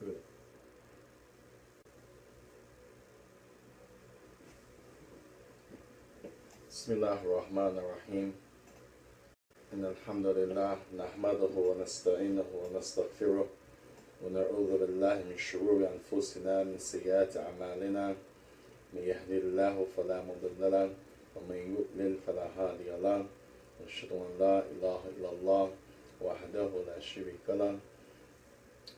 Good. Bismillah ar-Rahman ar-Rahim. إن الحمد لله نحمده ونستعينه ونستغفره ونعوذ بالله من شرور أنفسنا من سيئات أعمالنا من يهدي الله فلا مضل له ومن يضلل فلا هادي له ونشهد أن لا إله إلا الله وحده لا شريك له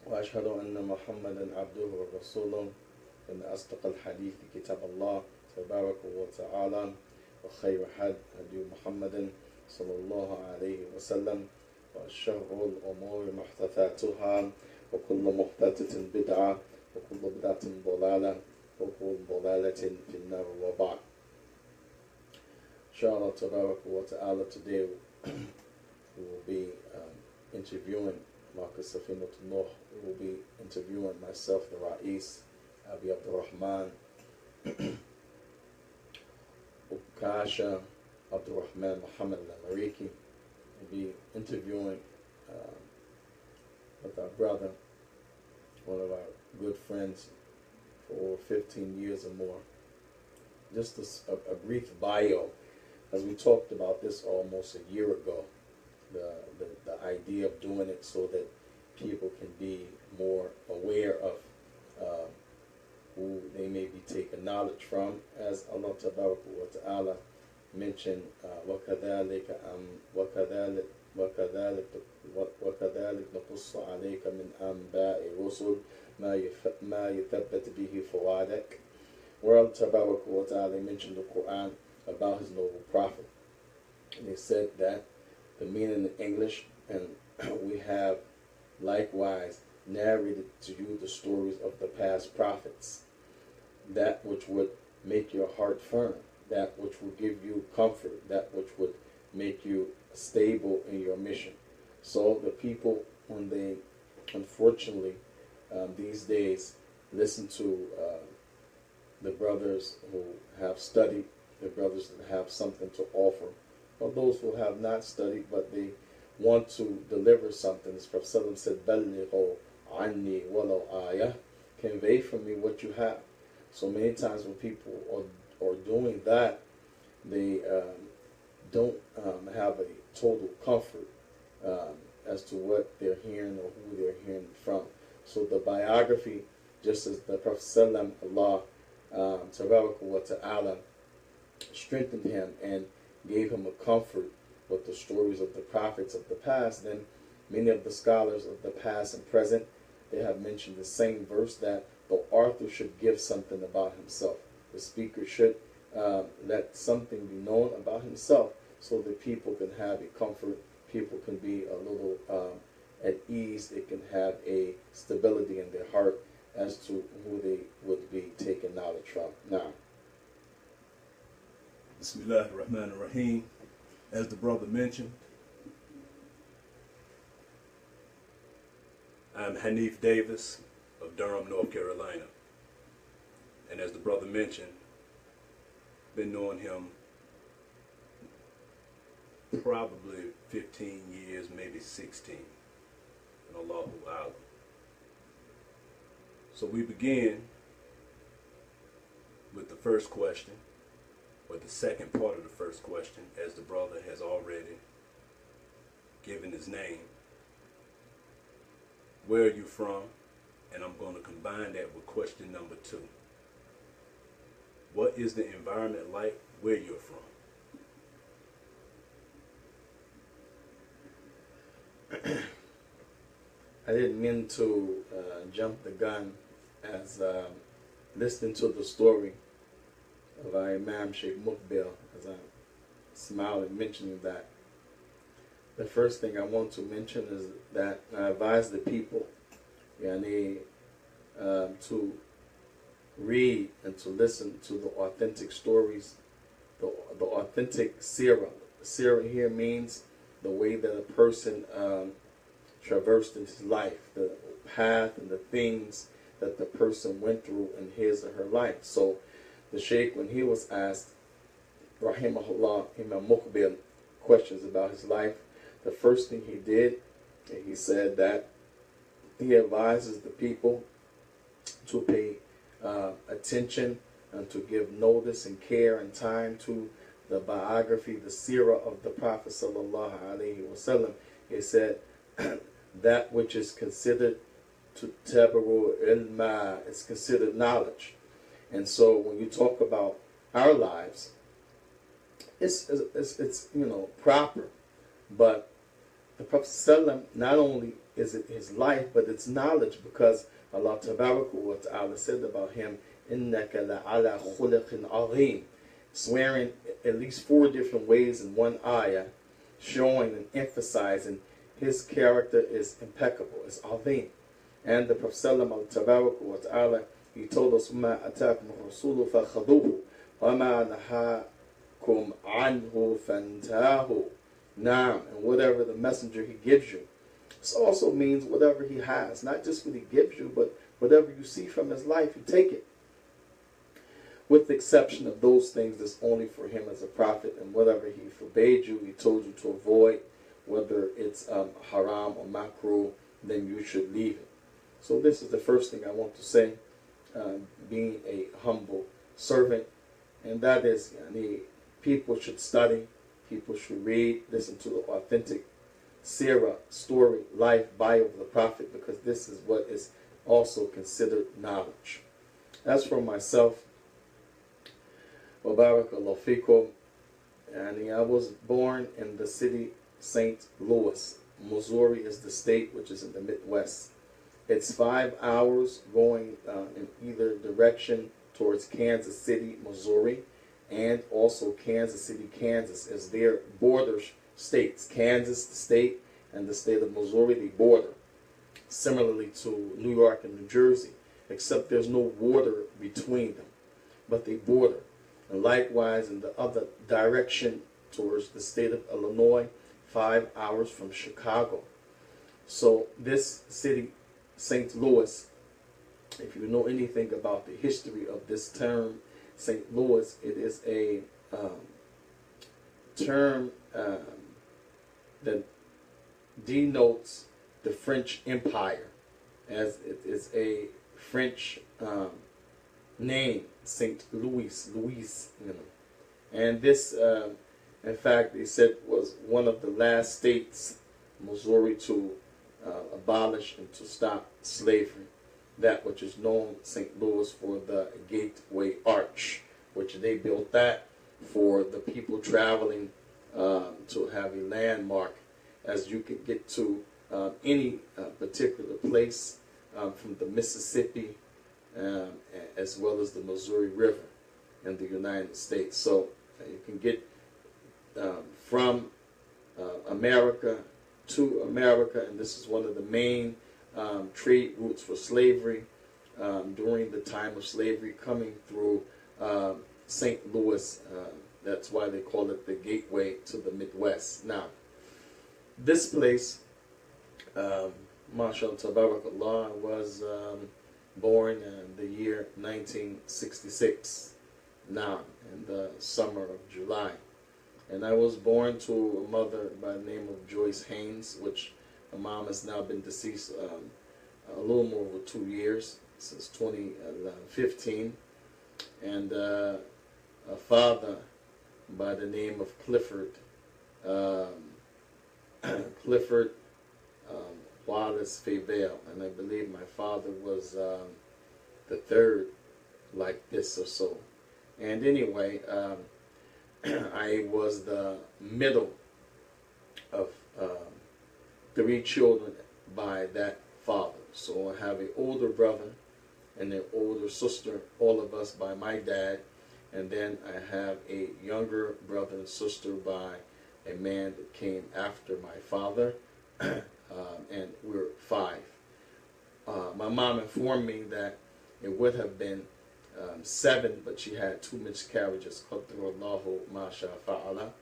وأشهد أن محمدا عبده ورسوله إن أصدق الحديث كتاب الله تبارك وتعالى وخير هدي محمد صلى الله عليه وسلم وشر الأمور محدثاتها وكل محدثة بدعة وكل بدعة ضلالة وكل ضلالة في النار وبعد. Inshallah Tabarak wa Ta'ala, today we will be interviewing Marcus Safinatul Nuh. We will be interviewing myself, the Ra'is, Abi Abdurrahman, Okasha, Abdurrahman Muhammad al-Mariki. We'll be interviewing with our brother, one of our good friends for over 15 years or more. Just a brief bio, as we talked about this almost a year ago, the idea of doing it so that people can be more aware of who they may be taking knowledge from, as Allah Ta'ala mentioned, وَكَذَلِكَ نَقُصُّ عَلَيْكَ مِنْ أَنْبَاءِ الرُّسُلِ مَا يُثَبَّتُ بِهِ فُؤَادَكَ. Where Allah Ta'ala mentioned the Quran about his noble prophet. And they said that the meaning in English, and we have likewise narrated to you the stories of the past prophets, that which would make your heart firm, that which would give you comfort, that which would make you stable in your mission. So the people, when they unfortunately these days listen to the brothers who have studied, the brothers that have something to offer, or those who have not studied but they want to deliver something, as Prophet said, "Ballighu anni walau ayah," convey from me what you have. So many times when people are doing that, they don't have a total comfort as to what they're hearing or who they're hearing from. So the biography, just as the Prophet ﷺ, Allah Tabarak wa Ta'ala strengthened him and gave him a comfort with the stories of the prophets of the past, then many of the scholars of the past and present, they have mentioned the same verse, that the author should give something about himself. The speaker should let something be known about himself so that people can have a comfort, people can be a little at ease, they can have a stability in their heart as to who they would be taking knowledge from. Now, Bismillah ar-Rahman ar-Rahim. As the brother mentioned, I'm Hanif Davis of Durham, North Carolina. And as the brother mentioned, been knowing him probably 15 years, maybe 16. And Allahu A'lam. So we begin with the first question, or the second part of the first question, as the brother has already given his name. Where are you from? And I'm going to combine that with question number 2. What is the environment like where you're from? I didn't mean to jump the gun as listening to the story of our Imam Sheikh Mukbil, as I smiled and mentioning that. The first thing I want to mention is that I advise the people to read and to listen to the authentic stories, the authentic seerah. Seerah here means the way that a person traversed his life, the path and the things that the person went through in his or her life. So the Sheikh, when he was asked, Rahimahullah, Imam Muqbil, questions about his life, the first thing he did, he said that he advises the people to pay attention and to give notice and care and time to the biography, the seerah of the Prophet sallallahu alaihi wasallam. He said that which is considered to tabaru ilma is considered knowledge. And so when you talk about our lives, it's proper, but the Prophet sallam, not only is it his life, but it's knowledge, because Allah tabaraka wa ta'ala said about him, innaka la'ala khuluqin azim, swearing at least 4 different ways in one ayah, showing and emphasizing his character is impeccable, it's azim. And the Prophet sallam, Allah tabaraka wa ta'ala, he told us, ma atakum rasulu fakhaduhu wa ma nahakum anhu fantahu. Now, and whatever the messenger he gives you. This also means whatever he has, not just what he gives you, but whatever you see from his life, you take it. With the exception of those things that's only for him as a prophet, and whatever he forbade you, he told you to avoid, whether it's haram or makruh, then you should leave it. So this is the first thing I want to say, being a humble servant, and that is, people should study. People should read, listen to the authentic seerah, story, life, bio of the Prophet, because this is what is also considered knowledge. As for myself, wa barakallahu fikum, and I was born in the city St. Louis. Missouri is the state, which is in the Midwest. It's 5 hours going in either direction towards Kansas City, Missouri, and also Kansas City, Kansas, as their border states. Kansas, the state, and the state of Missouri, they border. Similarly to New York and New Jersey, except there's no water between them, but they border. And likewise, in the other direction towards the state of Illinois, 5 hours from Chicago. So this city, St. Louis, if you know anything about the history of this term, St. Louis, it is a term that denotes the French Empire, as it is a French name, St. Louis, And this, in fact, they said was one of the last states, Missouri, to abolish and to stop slavery. That which is known, St. Louis, for the Gateway Arch, which they built that for the people traveling to have a landmark, as you could get to any particular place from the Mississippi as well as the Missouri River in the United States. So you can get from America to America, and this is one of the main trade routes for slavery during the time of slavery, coming through St. Louis. That's why they call it the gateway to the Midwest. Now, this place, mashallah tabarakallah, was born in the year 1966, now in the summer of July. And I was born to a mother by the name of Joyce Haynes, which my mom has now been deceased a little more over 2 years, since 2015. And a father by the name of Clifford, Wallace Fabell. And I believe my father was the third like this or so. And anyway, I was the middle of 3 children by that father. So I have an older brother and an older sister, all of us by my dad. And then I have a younger brother and sister by a man that came after my father. And we're 5. My mom informed me that it would have been 7, but she had 2 miscarriages. Qadrallahu ma sha fa'ala.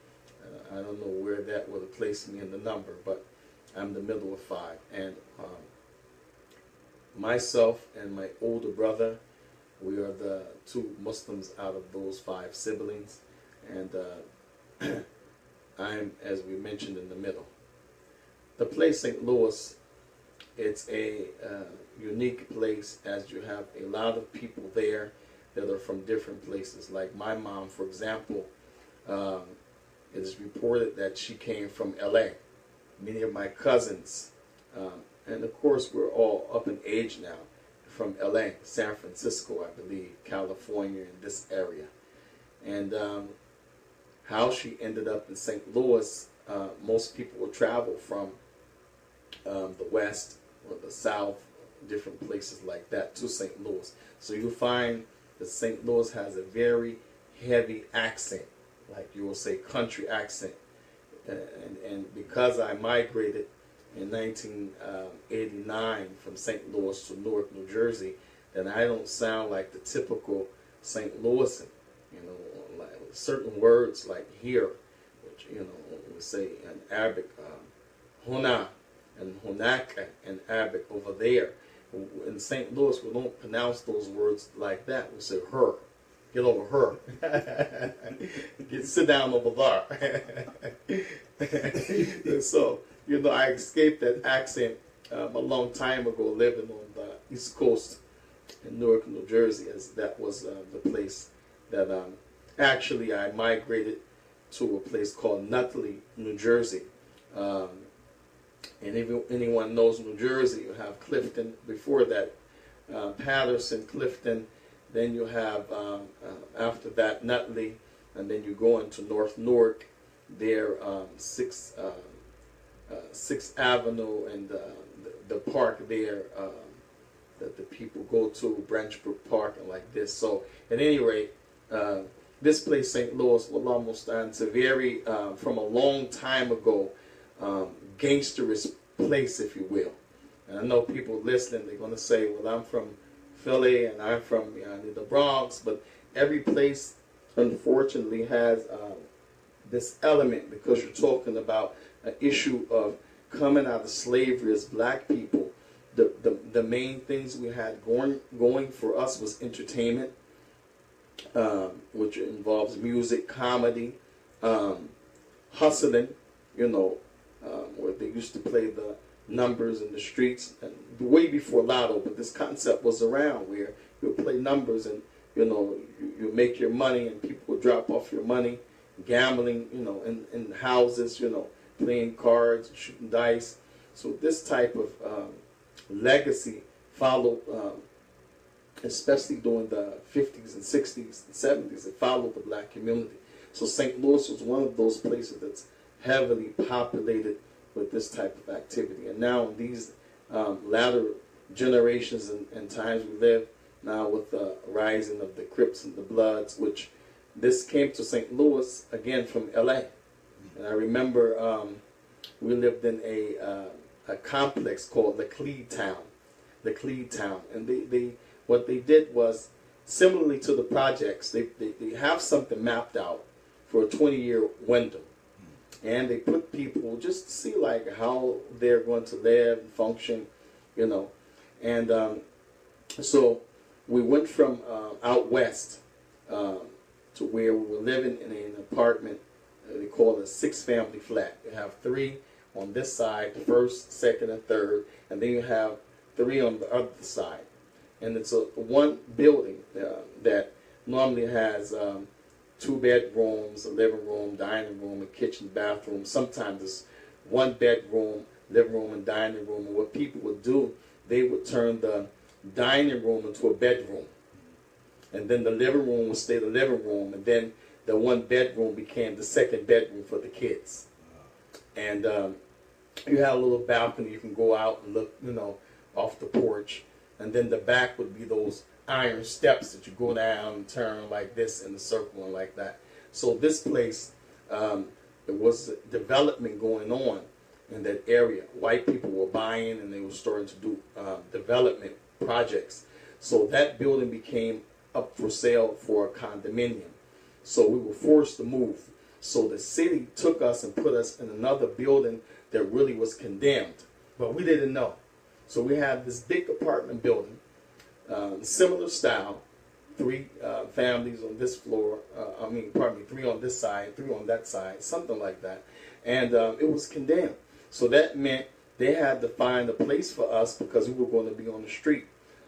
I don't know where that would have placed me in the number, but I'm the middle of 5. And myself and my older brother, we are the 2 Muslims out of those 5 siblings. And I'm, as we mentioned, in the middle. The place St. Louis It's a unique place, as you have a lot of people there that are from different places. Like my mom, for example, it is reported that she came from LA. Many of my cousins, and of course we're all up in age now, from LA, San Francisco, I believe, California, in this area. And how she ended up in St. Louis, most people will travel from the west or the south, different places like that, to St. Louis. So you'll find that St. Louis has a very heavy accent, like you will say country accent. And because I migrated in 1989 from St. Louis to Newark, New Jersey, then I don't sound like the typical St. Louisan. You know, like certain words like here, which, you know, we say in Arabic, huna and hunaka in Arabic over there. In St. Louis, we don't pronounce those words like that. We say her. Get over her. Sit down over there. So, you know, I escaped that accent a long time ago, living on the East Coast in Newark, New Jersey, as that was the place that actually I migrated to a place called Nutley, New Jersey. And if anyone knows New Jersey, you have Clifton. Before that, Patterson, Clifton. Then you have, after that, Nutley. And then you go into North Newark. There, 6th Avenue and the park there that the people go to, Branchbrook Park and like this. So, at any rate, this place, St. Louis, will almost stand to very, from a long time ago, gangsterous place, if you will. And I know people listening, they're going to say, well, I'm from Philly and I'm from the Bronx, but every place, unfortunately, has this element, because you're talking about an issue of coming out of slavery as black people. The main things we had going for us was entertainment, which involves music, comedy, hustling, you know, where they used to play the numbers in the streets, and way before Lotto, but this concept was around where you would play numbers and, you know, you make your money and people would drop off your money, gambling, you know, in houses, you know, playing cards, shooting dice. So this type of legacy followed, especially during the 50s and 60s and 70s, it followed the black community. So St. Louis was one of those places that's heavily populated with this type of activity. And now in these latter generations and times we live now, with the rising of the Crips and the Bloods, which this came to St. Louis again from LA. And I remember we lived in a complex called the Clede Town. And they what they did was, similarly to the projects, they have something mapped out for a 20-year window. And they put people just to see like how they're going to live and function, you know. And so we went from out west to where we were living in an apartment they call a 6-family flat. You have 3 on this side, first, second, and third, and then you have 3 on the other side. And it's one building that normally has 2 bedrooms, a living room, dining room, a kitchen, bathroom. Sometimes it's 1 bedroom, living room, and dining room. And what people would do, they would turn the dining room into a bedroom. And then the living room would stay the living room. And then the 1 bedroom became the 2nd bedroom for the kids. And you have a little balcony. You can go out and look, you know, off the porch. And then the back would be those iron steps that you go down and turn like this in a circle and like that. So this place, there was development going on in that area. White people were buying and they were starting to do development projects. So that building became up for sale for a condominium. So we were forced to move. So the city took us and put us in another building that really was condemned, but we didn't know. So we had this big apartment building, similar style, 3 families on this floor, 3 on this side, 3 on that side, something like that. And it was condemned. So that meant they had to find a place for us because we were going to be on the street.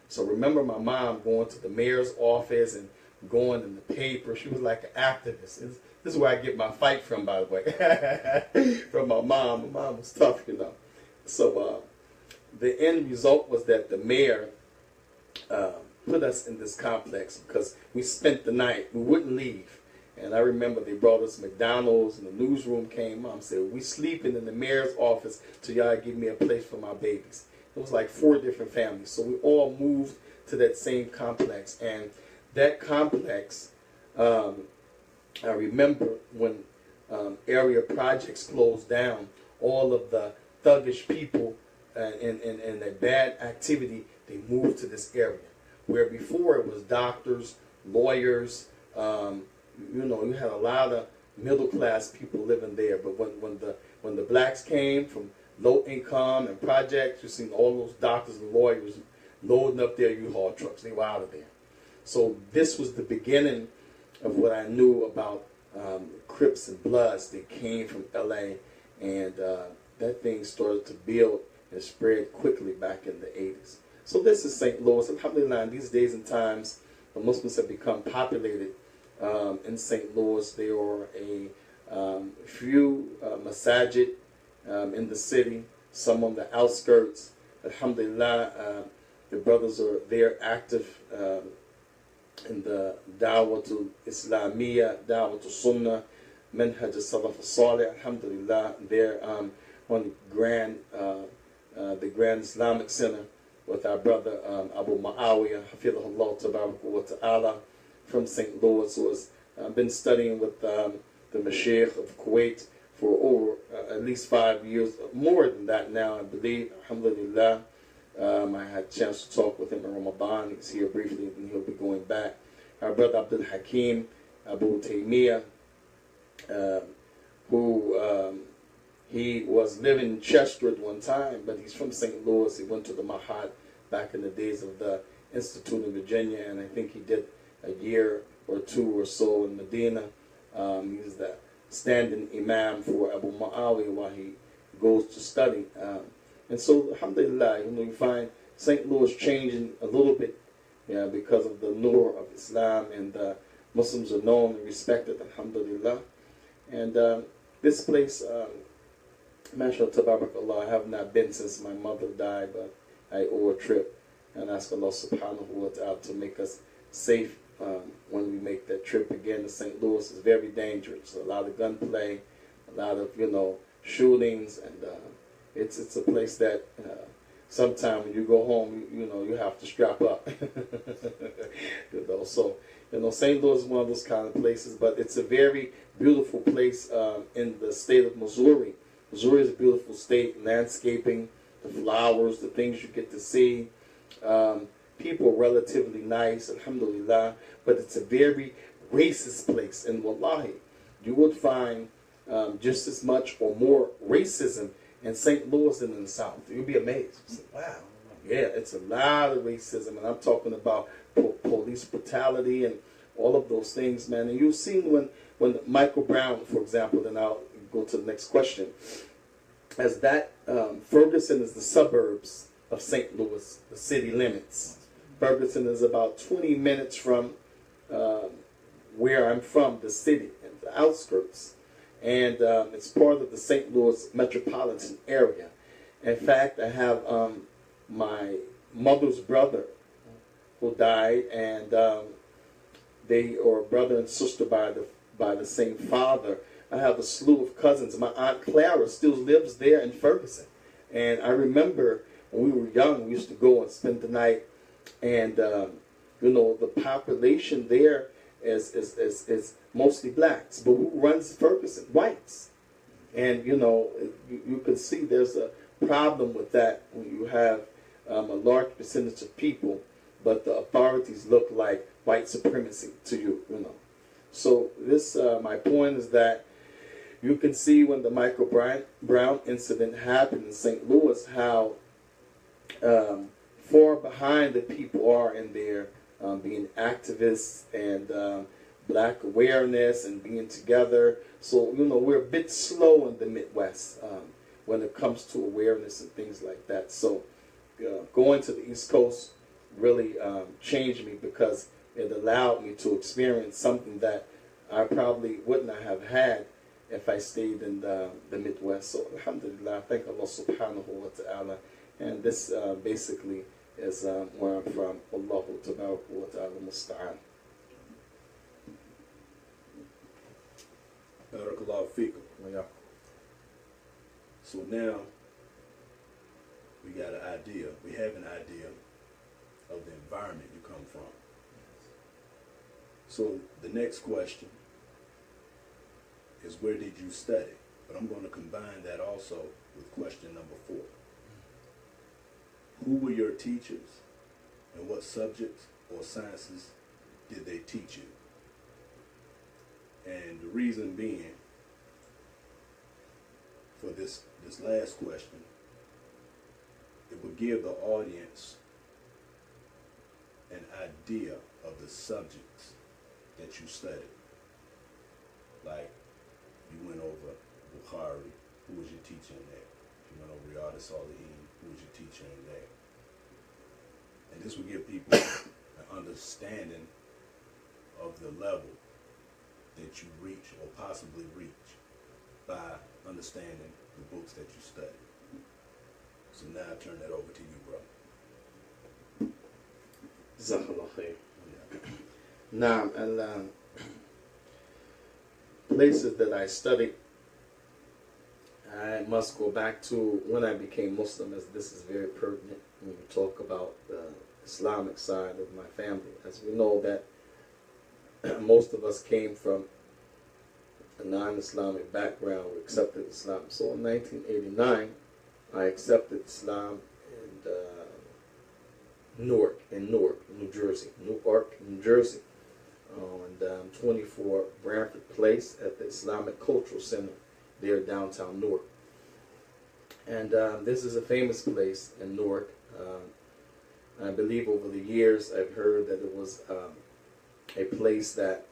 So remember my mom going to the mayor's office and going in the paper. She was like an activist. This is where I get my fight from, by the way, from my mom. My mom was tough, you know. So the end result was that the mayor put us in this complex because we spent the night. We wouldn't leave. And I remember they brought us McDonald's and the newsroom came. Mom said, we sleeping in the mayor's office till y'all give me a place for my babies. It was like 4 different families. So we all moved to that same complex. And that complex, I remember when area projects closed down, all of the thuggish people and the bad activity, they moved to this area. Where before it was doctors, lawyers, you know, you had a lot of middle class people living there. But when the blacks came from low income and projects, you seen all those doctors and lawyers loading up their U-Haul trucks. They were out of there. So this was the beginning of what I knew about Crips and Bloods. They came from LA, and that thing started to build and spread quickly back in the 80s. So this is St. Louis. Alhamdulillah, in these days and times, the Muslims have become populated in St. Louis. There are a few masajid in the city, some on the outskirts. Alhamdulillah, the brothers are there active in the Da'watul Islamiyya, Da'watul Sunnah, Manhaj al-Salaf al-Salih. Alhamdulillah, they're on the Grand Islamic Center with our brother Abu Muawiyah, Hafidhullah Tabarak wa Ta'ala, from St. Louis, who has been studying with the Mashaykh of Kuwait for over at least 5 years, more than that now, I believe. Alhamdulillah. I had a chance to talk with him in Ramadan. He's here briefly, and he'll be going back. Our brother Abdul Hakim Abu Taymiyyah, who he was living in Chester at one time, but he's from St. Louis. He went to the Mahad back in the days of the Institute in Virginia, and I think he did a year or 2 or so in Medina. He's the standing imam for Abu Muawiyah while he goes to study. And so, alhamdulillah, you know, you find St. Louis changing a little bit, yeah, because of the nur of Islam, and Muslims are known and respected, alhamdulillah. And this place, mashallah, tabarakallah, I have not been since my mother died, but I owe a trip, and ask Allah subhanahu wa ta'ala to make us safe when we make that trip again to St. Louis. Is very dangerous. A lot of gunplay, a lot of, you know, shootings, and it's a place that sometime when you go home, you know, you have to strap up. You know, so, you know, St. Louis is one of those kind of places, but it's a very beautiful place in the state of Missouri. Missouri is a beautiful state, landscaping, the flowers, the things you get to see. People are relatively nice, alhamdulillah, but it's a very racist place. And wallahi, you would find just as much or more racism in St. Louis than in the South. You'd be amazed. Wow. Yeah, it's a lot of racism, and I'm talking about police brutality and all of those things, man. And you've seen when Michael Brown, for example, then I'll go to the next question, as that Ferguson is the suburbs of St. Louis, the city limits. Ferguson is about 20 minutes from where I'm from, the city, the outskirts. And it's part of the St. Louis metropolitan area. In fact, I have my mother's brother who died, and they are brother and sister by the same father. I have a slew of cousins. My Aunt Clara still lives there in Ferguson. And I remember when we were young, we used to go and spend the night. And, you know, the population there is mostly blacks. But who runs Ferguson? Whites. And, you know, you can see there's a problem with that when you have a large percentage of people, but the authorities look like white supremacy to you, you know. So this, my point is that you can see when the Michael Brown incident happened in St. Louis, how far behind the people are in there being activists and black awareness and being together. So, you know, we're a bit slow in the Midwest. when it comes to awareness and things like that. So going to the East Coast really changed me, because it allowed me to experience something that I probably wouldn't have had if I stayed in the Midwest. So alhamdulillah, I thank Allah subhanahu wa ta'ala. And this basically is where I'm from. Allahu tabarak wa ta'ala musta'an. Barakallahu feekum. Yeah. So now we got an idea. We have an idea of the environment you come from. So the next question is, where did you study? But I'm going to combine that also with question number 4. Who were your teachers, and what subjects or sciences did they teach you? And the reason being for this last question, it would give the audience an idea of the subjects that you studied. Like, you went over Bukhari, who was your teacher in there? You went over Riyadh al-Salihin, who was your teacher in there? And this would give people an understanding of the level that you reach or possibly reach by understanding the books that you study. So now I turn that over to you, brother. Jazakallah khair. Now, and places that I studied, I must go back to when I became Muslim, as this is very pertinent when we talk about the Islamic side of my family. As we know that most of us came from a non-Islamic background. We accepted Islam. So in 1989, I accepted Islam in Newark, New Jersey. Newark, New Jersey. On 24 Branford Place at the Islamic Cultural Center there downtown Newark. And this is a famous place in Newark. I believe over the years I've heard that it was a place that,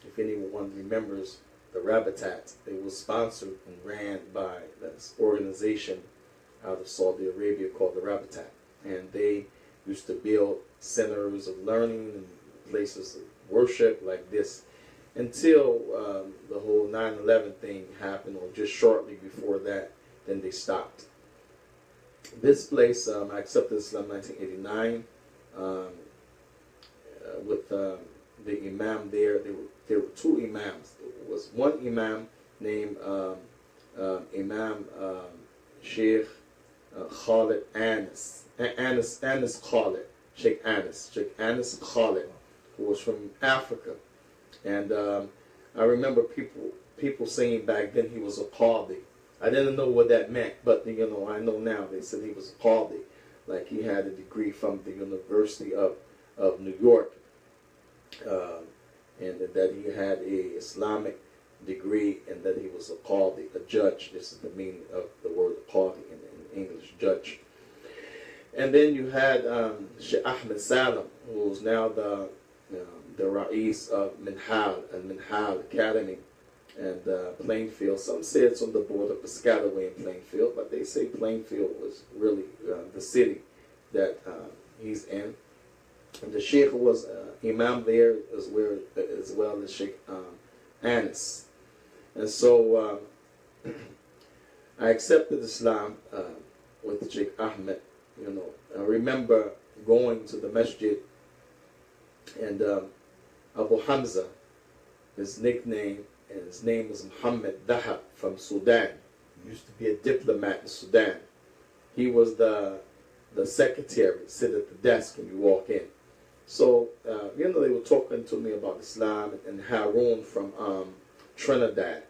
if anyone remembers, the Rabbitats, it was sponsored and ran by this organization out of Saudi Arabia called the Rabbitat. And they used to build centers of learning and places of worship like this until the whole 9/11 thing happened, or just shortly before that, then they stopped. This place, I accepted Islam in 1989 with the imam there. There were 2 imams. There was one imam named Imam Sheikh Khalid Anis Khalid, Sheikh Anis Khalid, who was from Africa. And I remember people saying back then he was a Qadi. I didn't know what that meant, but I know now. They said he was a Qadi, like he had a degree from the University of New York, and that he had a Islamic degree, and that he was a Qadi, a judge. This is the meaning of the word Qadi in English, judge. And then you had Sheikh Ahmed Salam, who is now the Rais of Minhal Academy and Plainfield. Some say it's on the border of Piscataway and Plainfield, but they say Plainfield was really the city that he's in. And the Sheikh was Imam there as well as Sheikh Anis. And so I accepted Islam with Sheikh Ahmed. I remember going to the masjid, and Abu Hamza, his nickname, and his name is Muhammad Dahab from Sudan. He used to be a diplomat in Sudan. He was the secretary, sit at the desk when you walk in. So, they were talking to me about Islam, and Harun from Trinidad.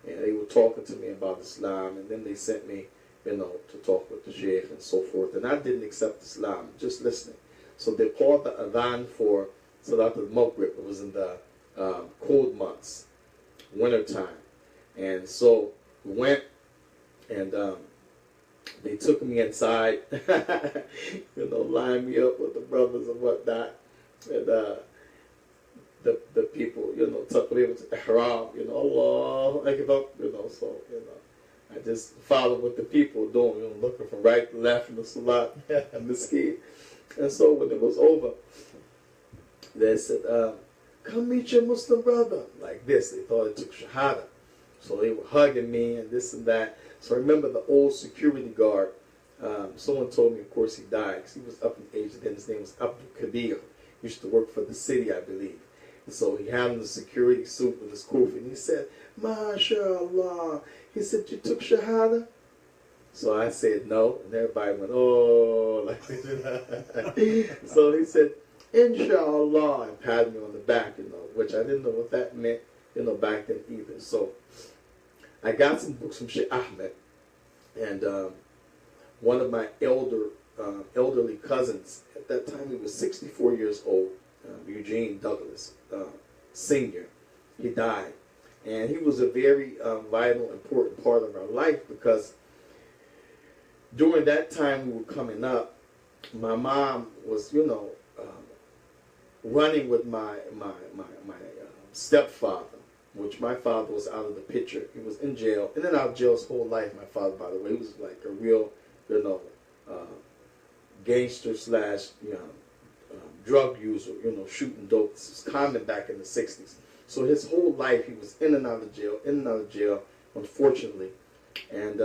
And they were talking to me about Islam, and then they sent me, to talk with the Sheikh and so forth. And I didn't accept Islam, just listening. So they called the adhan for Salat al-Maghrib. It was in the cold months, winter time. And so we went, and they took me inside, lined me up with the brothers and whatnot. And the people, took me to Ihram, Allah Akbar, so, I just followed what the people were doing, looking from right to left in the salat and the ski. And so when it was over, they said, come meet your Muslim brother. Like this. They thought it took Shahada. So they were hugging me and this and that. So I remember the old security guard. Someone told me, of course, he died because he was up in age then. His name was Abdul Kabir. He used to work for the city, I believe. And so he had on the security suit with his kufi. And he said, MashaAllah. He said, you took Shahada? So I said no. And everybody went, oh. Like so he said, Inshallah, and patted me on the back, which I didn't know what that meant, back then either. So I got some books from Sheikh Ahmed, and one of my elderly cousins, at that time he was 64 years old, Eugene Douglas, Sr., he died. And he was a very vital, important part of our life because during that time we were coming up, my mom was, running with my stepfather, which my father was out of the picture. He was in jail, and then out of jail his whole life. My father, by the way, he was like a real, gangster slash, drug user, shooting dope. This was common back in the 60s. So his whole life he was in and out of jail, unfortunately. And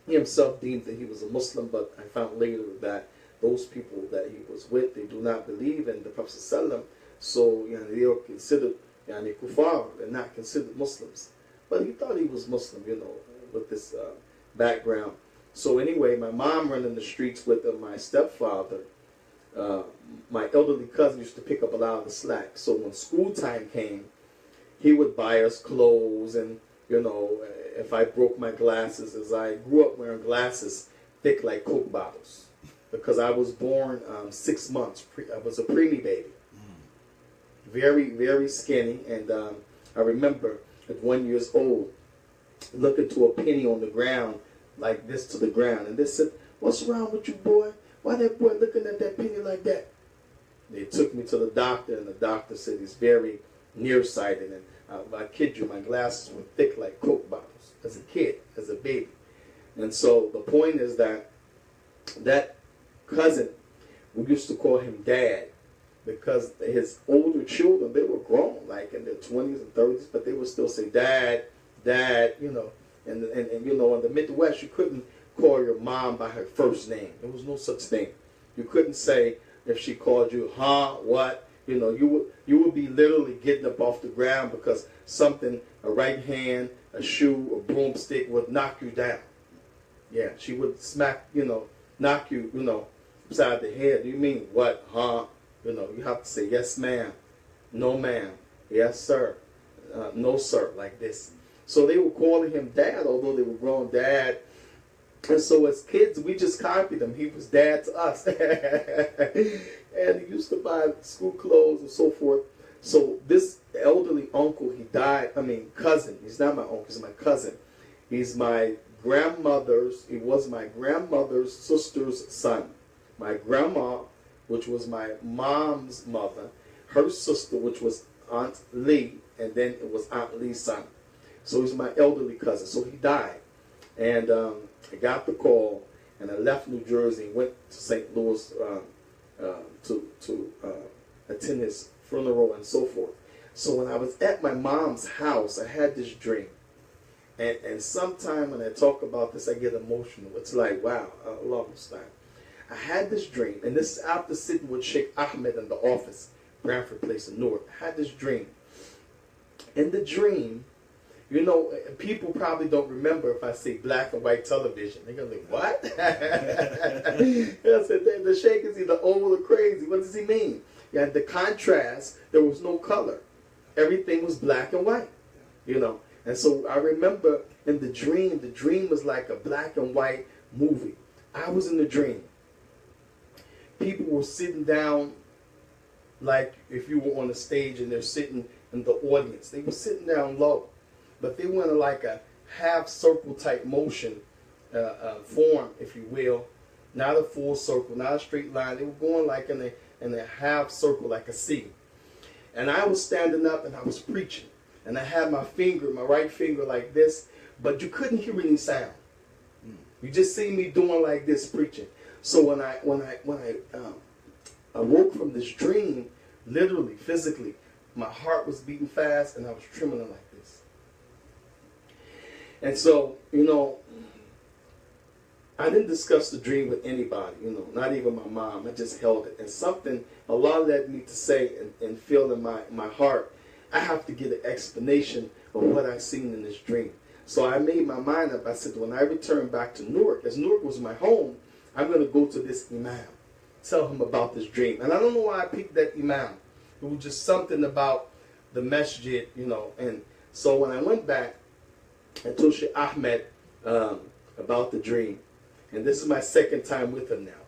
he himself deemed that he was a Muslim, but I found later that those people that he was with, they do not believe in the Prophet ﷺ, so they are considered kuffar, they're not considered Muslims. But he thought he was Muslim, with this background. So anyway, my mom running the streets with my stepfather. My elderly cousin used to pick up a lot of the slack. So when school time came, he would buy us clothes, and if I broke my glasses, as I grew up wearing glasses thick like Coke bottles, because I was born 6 months. I was a preemie baby. Very, very skinny. And I remember at 1 year old, looking to a penny on the ground, like this to the ground. And they said, what's wrong with you, boy? Why that boy looking at that penny like that? They took me to the doctor, and the doctor said he's very nearsighted. And I kid you, my glasses were thick like Coke bottles as a kid, as a baby. And so the point is that cousin, we used to call him Dad, because his older children, they were grown, like in their 20s and 30s, but they would still say Dad, Dad, And in the Midwest, you couldn't call your mom by her first name. There was no such thing. You couldn't say, if she called you, huh, what, you would be literally getting up off the ground because something, a right hand, a shoe, a broomstick would knock you down. Yeah, she would smack, knock you, upside the head. You mean what, huh? You have to say, yes, ma'am, no, ma'am, yes, sir, no, sir, like this. So they were calling him Dad, although they were grown, Dad. And so as kids, we just copied him. He was Dad to us. And he used to buy school clothes and so forth. So this elderly uncle, he died, cousin. He's not my uncle, he's my cousin. He's my grandmother's, he was my grandmother's sister's son. My grandma, which was my mom's mother, her sister, which was Aunt Lee, and then it was Aunt Lee's son. So he's my elderly cousin. So he died. And I got the call, and I left New Jersey and went to St. Louis to attend his funeral and so forth. So when I was at my mom's house, I had this dream. And sometime when I talk about this, I get emotional. It's like, wow, Allah Musta'an. I had this dream, and this is after sitting with Sheikh Ahmed in the office, Branford Place in Newark. I had this dream. In the dream, people probably don't remember if I say black and white television. They're going to be like, what? I said, the Sheikh is either old or crazy. What does he mean? You had the contrast. There was no color. Everything was black and white, And so I remember in the dream was like a black and white movie. I was in the dream. People were sitting down like if you were on a stage and they're sitting in the audience. They were sitting down low, but they went in like a half circle type motion form, if you will. Not a full circle, not a straight line. They were going like in a half circle, like a C. And I was standing up and I was preaching. And I had my right finger like this, but you couldn't hear any sound. You just see me doing like this preaching. So when I awoke from this dream, literally, physically, my heart was beating fast and I was trembling like this. And so, you know, I didn't discuss the dream with anybody, you know, not even my mom. I just held it. And something, Allah led me to say and feel in my heart, I have to get an explanation of what I seen in this dream. So I made my mind up. I said, when I return back to Newark, as Newark was my home, I'm going to go to this imam, tell him about this dream. And I don't know why I picked that imam. It was just something about the masjid, you know. And so when I went back, I told Sheikh Ahmed about the dream. And this is my second time with him now.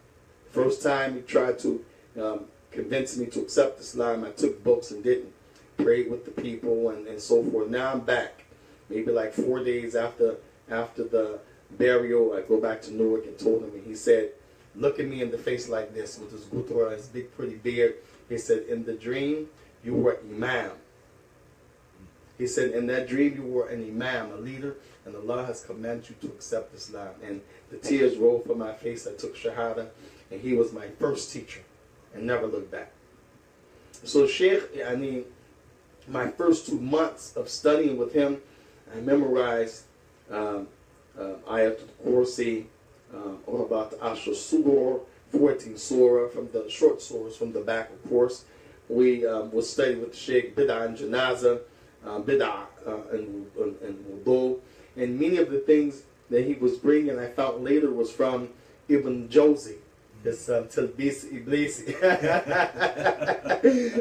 First time he tried to convince me to accept Islam. I took books and didn't. Prayed with the people and so forth. Now I'm back. Maybe like 4 days after the burial, I go back to Newark and told him. And he said, look at me in the face like this with his gutra and his big pretty beard. He said, in the dream, you were imam. He said, in that dream, you were an imam, a leader, and Allah has commanded you to accept Islam. And the tears rolled from my face. I took Shahada, and he was my first teacher, and never looked back. So Sheikh, I mean, my first 2 months of studying with him, I memorized Ayatul Kursi, all about the Ashra Surah, 14 Surah, from the short surahs from the back, of course. We would study with the Sheikh Bid'ah and Janazah, Bid'ah and Wudu. And many of the things that he was bringing, I found later, was from Ibn Jawzi, his Talbis Iblisi.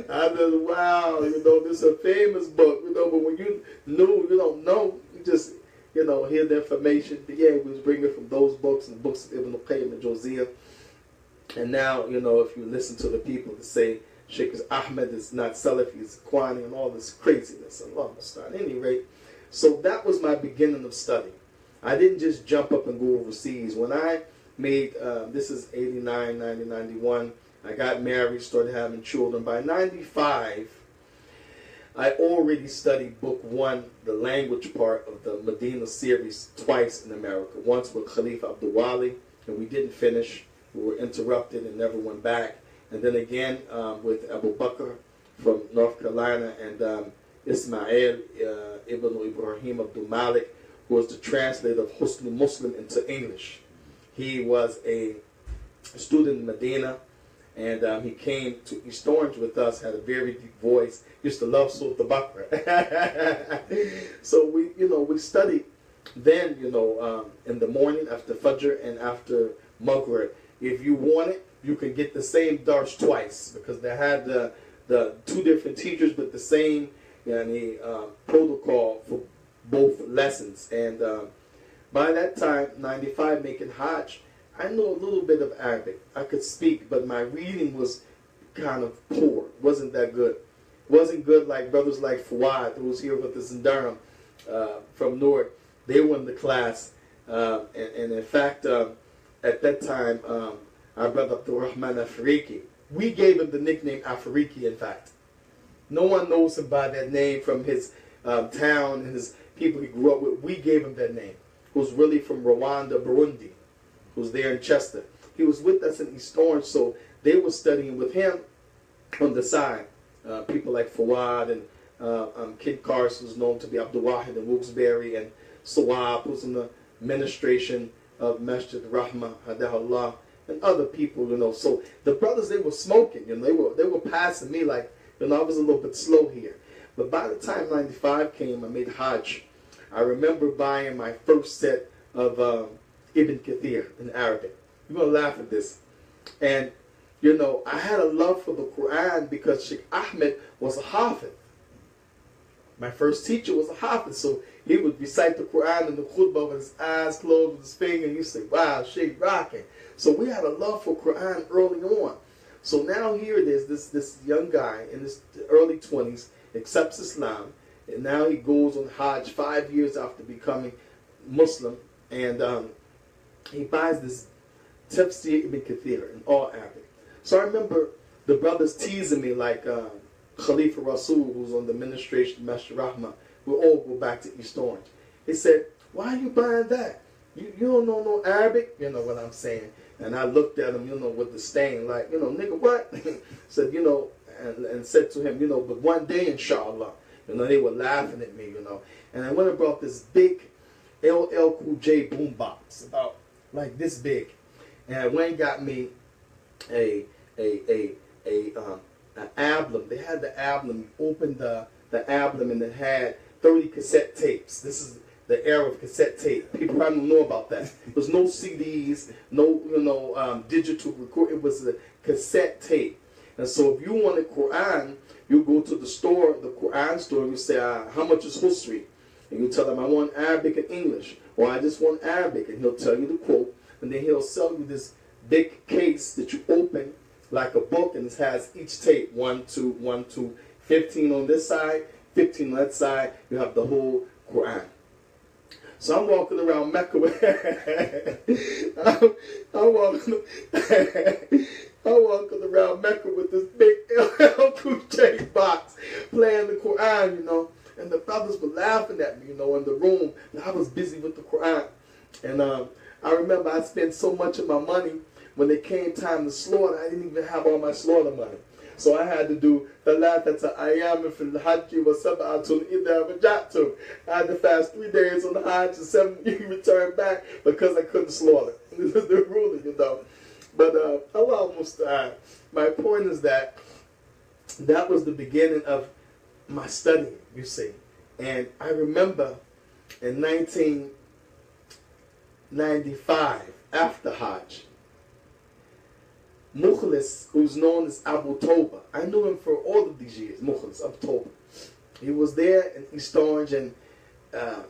I said, wow, you know, this is a famous book, you know, but when you don't know, you just, you know, hear the information. But yeah, he was bringing from those books and books of Ibn Qayyim and Jawziyah. And now, you know, if you listen to the people that say Sheikh Ahmed is not Salafi, he's Ikhwani, and all this craziness, Allah Mustaan. At any rate, so that was my beginning of study. I didn't just jump up and go overseas. When I made, this is 89, 90, 91, I got married, started having children. By 95, I already studied book 1, the language part of the Medina series, twice in America. Once with Khalifa Abdul Wali, and we didn't finish. We were interrupted and never went back. And then again with Abu Bakr from North Carolina and Ismail ibn Ibrahim Abdul Malik, who was the translator of Husn Muslim into English. He was a student in Medina, and he came to East Orange with us, had a very deep voice, used to love Surah Al-Baqarah. So we studied then, in the morning after Fajr and after Maghrib. If you want it, you can get the same dars twice, because they had the 2 different teachers but the same protocol for both lessons. And by that time, 95, making Hajj, I know a little bit of Arabic. I could speak, but my reading was kind of poor. Wasn't that good. Wasn't good like brothers like Fuad, who was here with us in Durham from Newark. They were in the class. And in fact, at that time, our brother Abdul Rahman Afriki, we gave him the nickname Afriki, in fact. No one knows him by that name from his town and his people he grew up with. We gave him that name. Who's really from Rwanda, Burundi, who's there in Chester. He was with us in East Orange, so they were studying with him on the side. People like Fawad and Kid Carson, who's known to be Abdul Wahid and Wilkes-Barre, and Sawab, who's in the administration of Masjid Rahmah, Hadahullah, and other people, So the brothers, they were smoking, they were passing me like, I was a little bit slow here. But by the time 95 came, I made Hajj. I remember buying my first set of Ibn Kathir in Arabic. You're going to laugh at this. And, I had a love for the Quran because Sheikh Ahmed was a Hafiz. My first teacher was a Hafiz, so he would recite the Quran in the khutbah with his eyes closed, with his finger, and you say, wow, Sheikh rocking. So we had a love for Quran early on. So now here it is, this young guy in his early 20s accepts Islam, and now he goes on Hajj 5 years after becoming Muslim, and he buys this Tafsir Ibn Kathir in all Arabic. So I remember the brothers teasing me like Khalifa Rasul, who's on the administration of Masjid Rahmah, we'll all go back to East Orange. He said, why are you buying that? You don't know no Arabic? You know what I'm saying? And I looked at him, with the stain, like, nigga, what? Said, and said to him, but one day, inshallah, they were laughing at me, And I went and brought this big LL Cool J boombox, about like this big. And I went and got me an album. They had the album. You opened the album and it had 30 cassette tapes. This is the era of cassette tape. People probably don't know about that. There was no CDs, no digital record. It was a cassette tape. And so if you wanted Quran, you go to the store, the Quran store, and you say, how much is Husri? And you tell him, I want Arabic and English, or I just want Arabic. And he'll tell you the quote, and then he'll sell you this big case that you open like a book, and it has each tape, 1, 2, 1, 2, 15 on this side, 15 on that side. You have the whole Quran. So I'm walking around Mecca with I'm walking around Mecca with this big LL Cool J box playing the Quran, and the brothers were laughing at me, in the room. And I was busy with the Quran. And I remember I spent so much of my money when it came time to slaughter. I didn't even have all my slaughter money. So I had to do ثلاثة أيام في الحج وسبعة إذا رجعتم. I had to fast 3 days on the Hajj and 7 you return back because I couldn't slaughter. This is the ruling, But Allah Musta'an. My point is that was the beginning of my studying, you see. And I remember in 1995, after Hajj, Mukhlis, who's known as Abu Toba, I knew him for all of these years, Mukhlis, Abu Toba. He was there in East Orange, and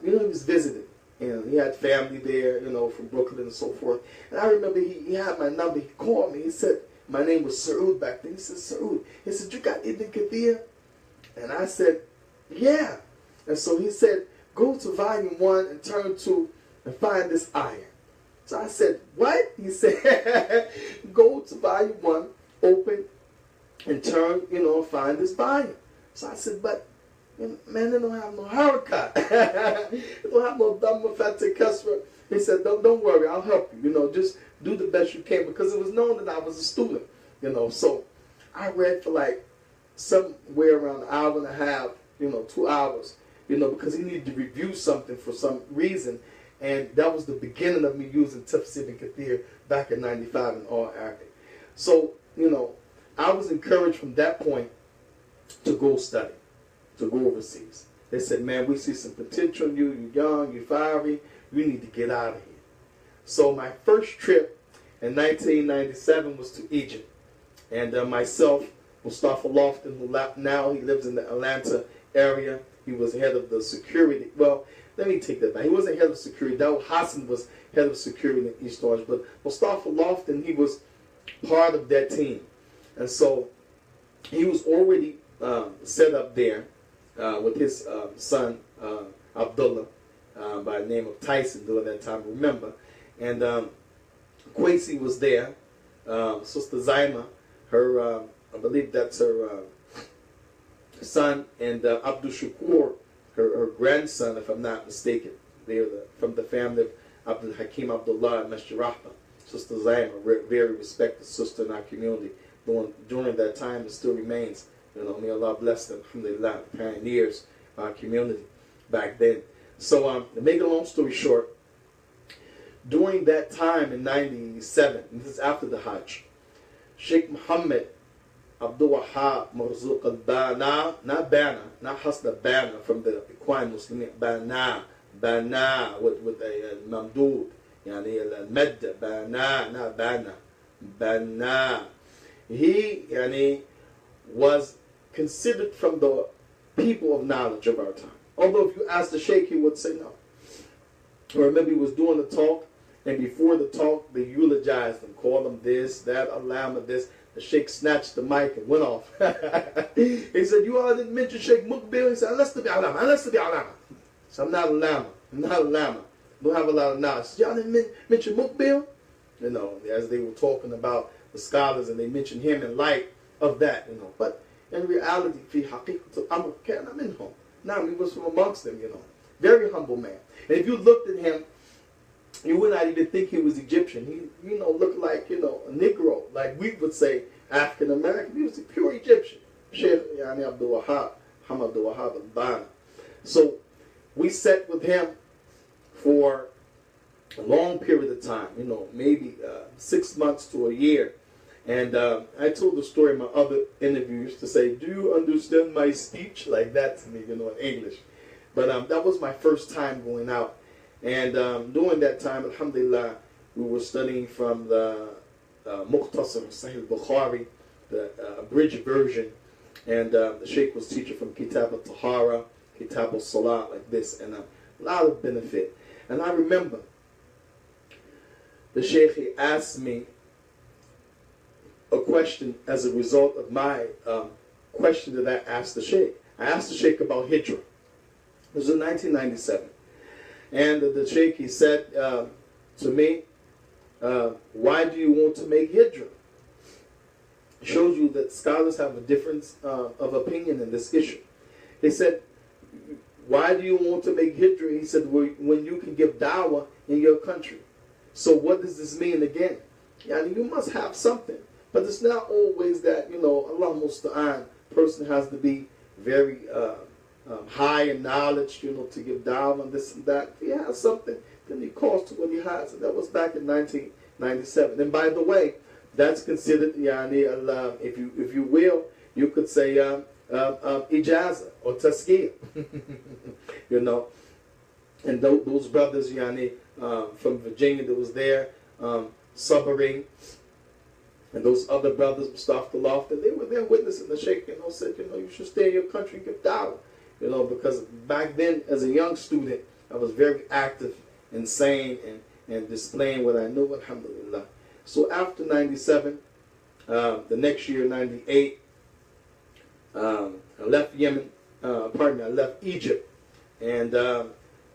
he was visiting. He had family there, from Brooklyn and so forth. And I remember he had my number. He called me. He said, my name was Saud back then. He said, Saud. He said, you got Ibn Kathir? And I said, yeah. And so he said, go to volume 1 and turn to and find this ayah. So I said, what? He said, go to volume 1, open, and turn, find this volume. So I said, but, man, they don't have no haircut. They don't have no Dhamma Fatih Kasra. He said, don't worry, I'll help you. Just do the best you can, because it was known that I was a student, So I read for like somewhere around an hour and a half, 2 hours, because he needed to review something for some reason. And that was the beginning of me using Tafsir ibn Kathir back in 95 in all Arabic. So, I was encouraged from that point to go study, to go overseas. They said, man, we see some potential in you. You're young, you're fiery. You need to get out of here. So my first trip in 1997 was to Egypt. And myself, Mustafa Lofton, who now he lives in the Atlanta area. He was head of the security. Well, let me take that back. He wasn't head of security. Dawud Hassan was head of security in East Orange. But Mustafa Lofton, he was part of that team. And so he was already set up there with his son, Abdullah, by the name of Tyson during that time, remember. And Quincy was there. Sister Zaima, her, I believe that's her son, and Abdul Shakur, her grandson, if I'm not mistaken. They're from the family of Abdul Hakim Abdullah and Mr. Rahma. Sister Zaima, very respected sister in our community during that time, and still remains. May Allah bless them, alhamdulillah, pioneers of our community back then. So to make a long story short, during that time in 97, and this is after the Hajj, Sheikh Muhammad Abdul Wahab Marzuq al-Bana, not Bana, not Hasna Bana from the Equine Muslimin, Bana with a Mamdud, yani al-Madda, Bana, not Bana, Bana. He was considered from the people of knowledge of our time. Although if you ask the Sheikh, he would say no. Or maybe he was doing the talk, and before the talk, they eulogized him, called him this, that, Allama, this. The Sheikh snatched the mic and went off. He said, you all didn't mention Sheikh Mukbil? He said, unless to be Allama, unless to be Allama. So I'm not a Lama. I'm not a Lama. Don't have a lot of knowledge. Y'all didn't mention Mukbil? As they were talking about the scholars, and they mentioned him in light of that, But in reality, fi haqiqatul amr kana minhum. Now, he was from amongst them, Very humble man. And if you looked at him, you would not even think he was Egyptian. He, looked like, a Negro, like we would say African American. He was a pure Egyptian. Sheikh Abdul Wahab, Hamad Abdul Wahab al-Bana. So we sat with him for a long period of time, maybe 6 months to a year. And I told the story in my other interviews to say, do you understand my speech? Like that to me, in English. But that was my first time going out. And during that time, alhamdulillah, we were studying from the Muqtasar Sahih Bukhari, the abridged version. And the Sheikh was teaching from Kitab al-Tahara, Kitab al-Salat, like this. And a lot of benefit. And I remember the Sheikh, he asked me a question as a result of my question that I asked the Sheikh. I asked the Sheikh about Hijrah. It was in 1997. And the Sheikh, he said to me, why do you want to make Hijrah? It shows you that scholars have a difference of opinion in this issue. He said, why do you want to make Hijrah? He said, when you can give dawah in your country. So what does this mean again? You must have something. But it's not always that, Allah Musta'an, person has to be very high in knowledge, to give dawah and this and that. If he has something, then he calls to what he has. And that was back in 1997. And by the way, that's considered, if you will, you could say ijaza or taskiyah. And those brothers, from Virginia that was there, Sabari, and those other brothers, Mustafa Loft, they were there witnessing the Sheikh, said, you should stay in your country and give dawah. Because back then, as a young student, I was very active and sane and displaying what I knew, alhamdulillah. So after 97, the next year, 98, I left Yemen, I left Egypt. And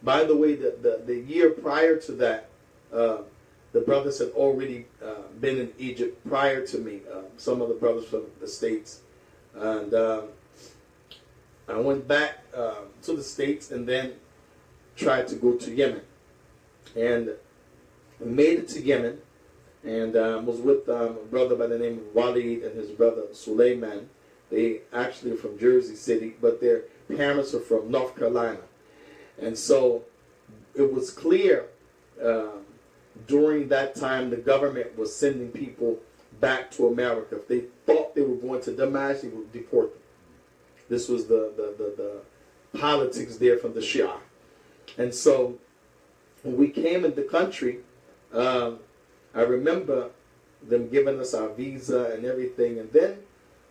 by the way, the year prior to that, the brothers had already been in Egypt prior to me, some of the brothers from the States. And I went back to the States and then tried to go to Yemen. And I made it to Yemen and was with a brother by the name of Walid and his brother Suleiman. They actually are from Jersey City, but their parents are from North Carolina. And so it was clear during that time the government was sending people back to America. If they thought they were going to Damascus, they would deport them. This was the politics there from the Shia. And so when we came in the country, I remember them giving us our visa and everything, and then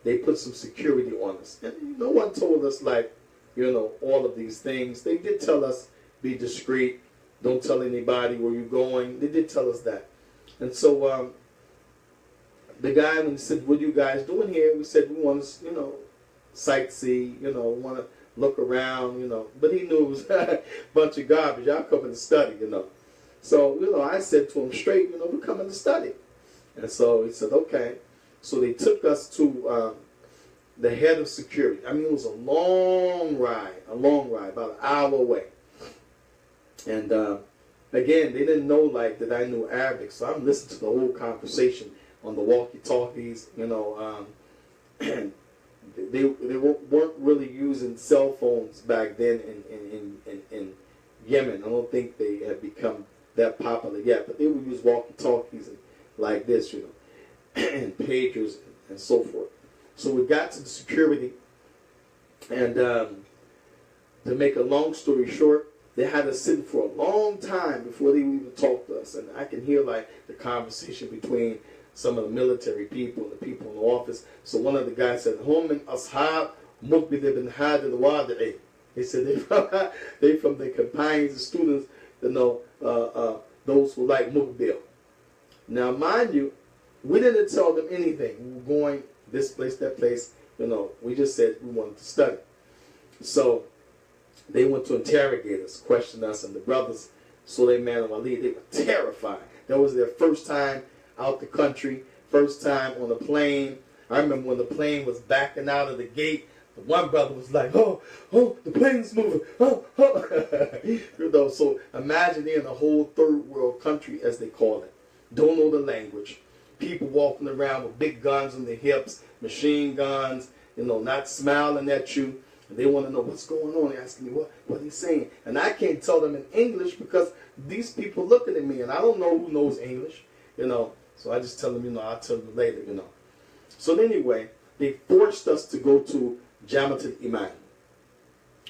they put some security on us. And no one told us, all of these things. They did tell us, be discreet, don't tell anybody where you're going. They did tell us that. And so the guy, when he said, what are you guys doing here? We said, we want to, sightsee, want to look around, But he knew it was a bunch of garbage. Y'all coming to study, So, I said to him straight, we're coming to study. And so he said, okay. So they took us to the head of security. I mean, it was a long ride, about an hour away. And again, they didn't know that I knew Arabic, so I'm listening to the whole conversation on the walkie-talkies. And they weren't really using cell phones back then in Yemen. I don't think they had become that popular yet, but they would use walkie-talkies like this, and pagers and so forth. So we got to the security, and to make a long story short, they had us sitting for a long time before they even talked to us. And I can hear the conversation between some of the military people and the people in the office. So one of the guys said, "Hum min ashab Muqbid ibn Had al-Wadi'i." He said they from the companions, the students, those who like Muqbil. Now, mind you, we didn't tell them anything. We were going this place, that place. We just said we wanted to study. So they went to interrogate us, question us, and the brothers, Suleiman and Walid, they were terrified. That was their first time out the country, first time on a plane. I remember when the plane was backing out of the gate, One brother was like, oh, the plane's moving. Oh. You know, so imagine they're in a whole third world country, as they call it. Don't know the language. People walking around with big guns on their hips, machine guns, you know, not smiling at you. And they want to know what's going on. They're asking me, what he's saying. And I can't tell them in English because these people looking at me and I don't know who knows English, you know. So I just tell them, you know, I'll tell them later, you know. So anyway, they forced us to go to Jamiat al-Iman,